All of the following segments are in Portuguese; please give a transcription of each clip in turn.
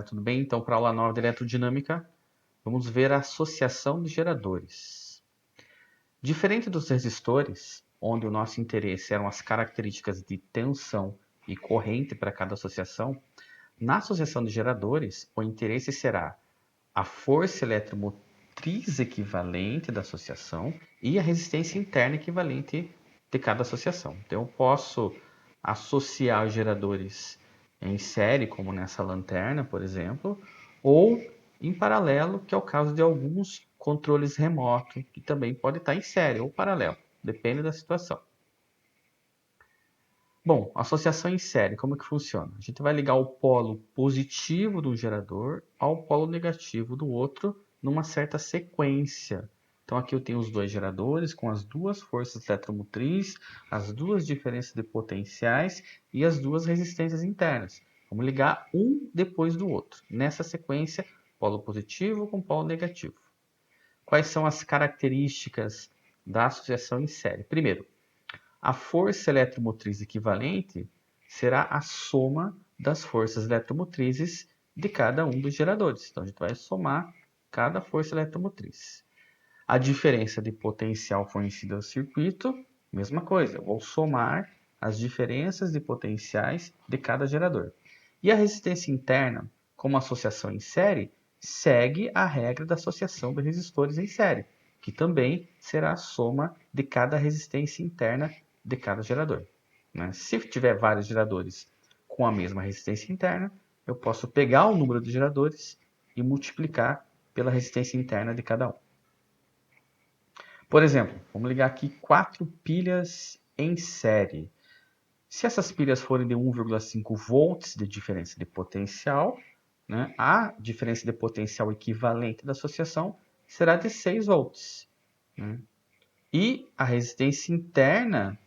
galera, tudo bem? Então, para a aula nova de eletrodinâmica, vamos ver a associação de geradores. Diferente dos resistores, onde o nosso interesse eram as características de tensão e corrente para cada associação, na associação de geradores, o interesse será a força eletromotriz equivalente da associação e a resistência interna equivalente de cada associação. Então, eu posso associar os geradores em série, como nessa lanterna, por exemplo, ou em paralelo, que é o caso de alguns controles remotos, que também pode estar em série ou paralelo, depende da situação. Bom, associação em série, como que funciona? A gente vai ligar o polo positivo do gerador ao polo negativo do outro numa certa sequência. Então aqui eu tenho os dois geradores com as duas forças eletromotrizes, as duas diferenças de potenciais e as duas resistências internas. Vamos ligar um depois do outro. Nessa sequência, polo positivo com polo negativo. Quais são as características da associação em série? Primeiro, a força eletromotriz equivalente será a soma das forças eletromotrizes de cada um dos geradores. Então, a gente vai somar cada força eletromotriz. A diferença de potencial fornecida ao circuito, mesma coisa. Eu vou somar as diferenças de potenciais de cada gerador. E a resistência interna, como associação em série, segue a regra da associação de resistores em série, que também será a soma de cada resistência interna de cada gerador. Se tiver vários geradores com a mesma resistência interna, eu posso pegar o número de geradores e multiplicar pela resistência interna de cada um. Por exemplo, vamos ligar aqui 4 pilhas em série. Se essas pilhas forem de 1,5 volts de diferença de potencial, a diferença de potencial equivalente da associação será de 6 volts. E a resistência interna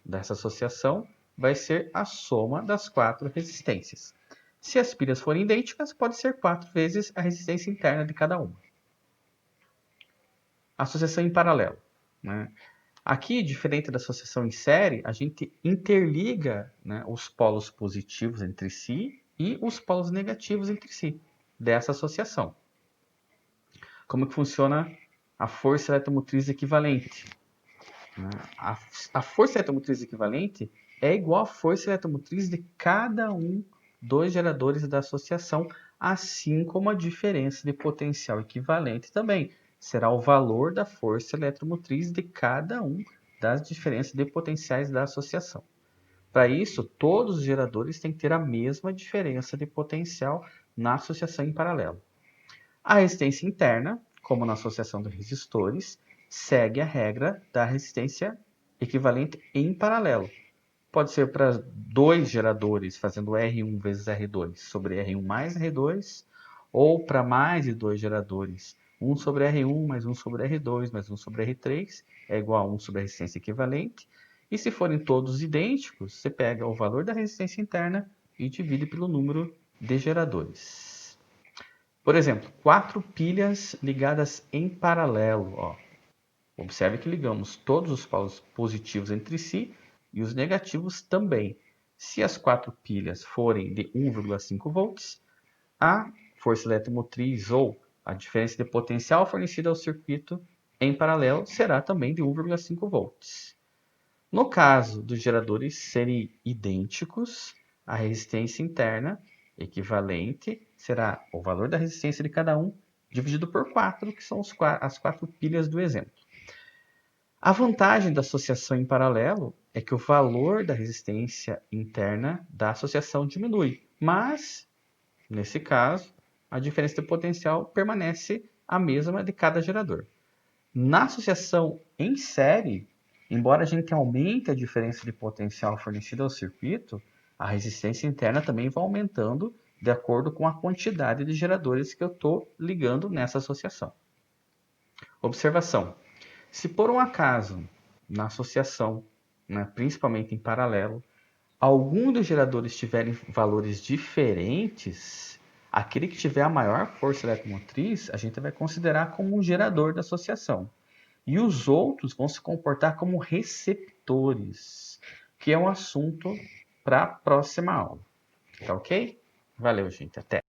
dessa associação vai ser a soma das 4 resistências. Se as pilhas forem idênticas, pode ser 4 vezes a resistência interna de cada uma. Associação em paralelo. Aqui, diferente da associação em série, a gente interliga os polos positivos entre si e os polos negativos entre si dessa associação. Como que funciona a força eletromotriz equivalente? A força eletromotriz equivalente é igual à força eletromotriz de cada um dos geradores da associação, assim como a diferença de potencial equivalente também será o valor da força eletromotriz de cada um das diferenças de potenciais da associação. Para isso, todos os geradores têm que ter a mesma diferença de potencial na associação em paralelo. A resistência interna, como na associação de resistores, segue a regra da resistência equivalente em paralelo. Pode ser para dois geradores fazendo R1 vezes R2 sobre R1 mais R2, ou para mais de dois geradores, 1 sobre R1 mais 1 sobre R2 mais 1 sobre R3 é igual a 1 sobre a resistência equivalente. E se forem todos idênticos, você pega o valor da resistência interna e divide pelo número de geradores. Por exemplo, 4 pilhas ligadas em paralelo. Observe que ligamos todos os polos positivos entre si e os negativos também. Se as 4 pilhas forem de 1,5 volts, a força eletromotriz ou a diferença de potencial fornecida ao circuito em paralelo será também de 1,5 volts. No caso dos geradores serem idênticos, a resistência interna equivalente será o valor da resistência de cada um dividido por 4, que são as 4 pilhas do exemplo. A vantagem da associação em paralelo é que o valor da resistência interna da associação diminui, mas, nesse caso, a diferença de potencial permanece a mesma de cada gerador. Na associação em série, embora a gente aumente a diferença de potencial fornecida ao circuito, a resistência interna também vai aumentando de acordo com a quantidade de geradores que eu estou ligando nessa associação. Observação. Se por um acaso, na associação, principalmente em paralelo, algum dos geradores tiverem valores diferentes, aquele que tiver a maior força eletromotriz, a gente vai considerar como um gerador da associação. E os outros vão se comportar como receptores, que é um assunto para a próxima aula. Tá ok? Valeu, gente. Até!